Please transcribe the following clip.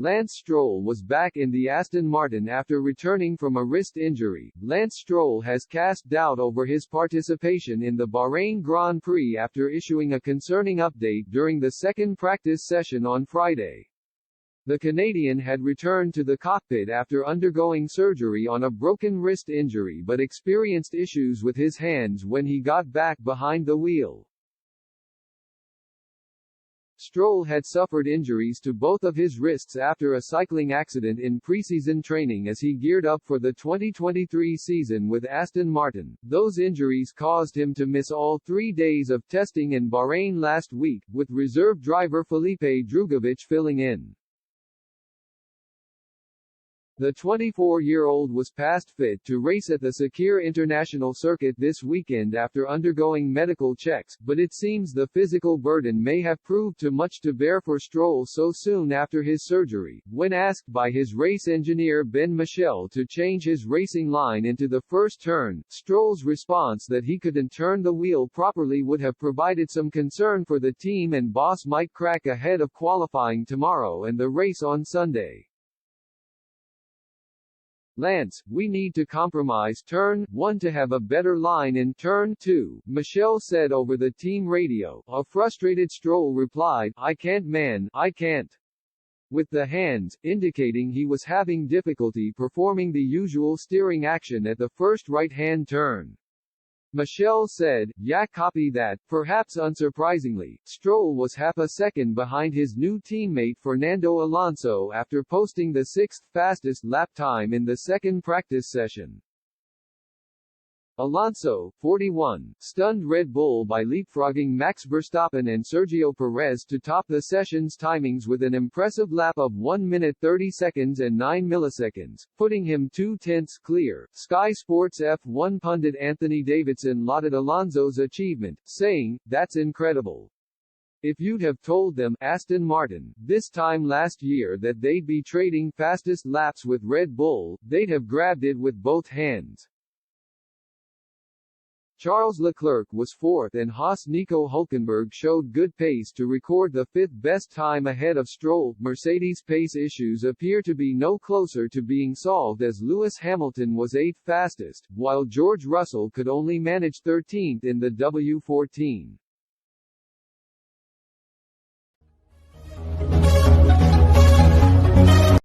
Lance Stroll was back in the Aston Martin after returning from a wrist injury. Lance Stroll has cast doubt over his participation in the Bahrain Grand Prix after issuing a concerning update during the second practice session on Friday. The Canadian had returned to the cockpit after undergoing surgery on a broken wrist injury but experienced issues with his hands when he got back behind the wheel. Stroll had suffered injuries to both of his wrists after a cycling accident in preseason training as he geared up for the 2023 season with Aston Martin. Those injuries caused him to miss all 3 days of testing in Bahrain last week, with reserve driver Felipe Drugovich filling in. The 24-year-old was past fit to race at the Sakir International Circuit this weekend after undergoing medical checks, but it seems the physical burden may have proved too much to bear for Stroll so soon after his surgery. When asked by his race engineer Ben Michel to change his racing line into the first turn, Stroll's response that he couldn't turn the wheel properly would have provided some concern for the team and boss Mike Crack ahead of qualifying tomorrow and the race on Sunday. Lance, we need to compromise turn 1 to have a better line in turn 2, Michel said over the team radio. A frustrated Stroll replied, I can't man, I can't. With the hands, indicating he was having difficulty performing the usual steering action at the first right-hand turn. Michel said, yeah, copy that. Perhaps unsurprisingly, Stroll was half a second behind his new teammate Fernando Alonso after posting the 6th fastest lap time in the second practice session. Alonso, 41, stunned Red Bull by leapfrogging Max Verstappen and Sergio Perez to top the session's timings with an impressive lap of 1 minute 30 seconds and 9 milliseconds, putting him 2/10 clear. Sky Sports F1 pundit Anthony Davidson lauded Alonso's achievement, saying, "That's incredible. If you'd have told them, Aston Martin, this time last year that they'd be trading fastest laps with Red Bull, they'd have grabbed it with both hands." Charles Leclerc was 4th and Haas Nico Hülkenberg showed good pace to record the 5th best time ahead of Stroll. Mercedes' pace issues appear to be no closer to being solved as Lewis Hamilton was 8th fastest, while George Russell could only manage 13th in the W14.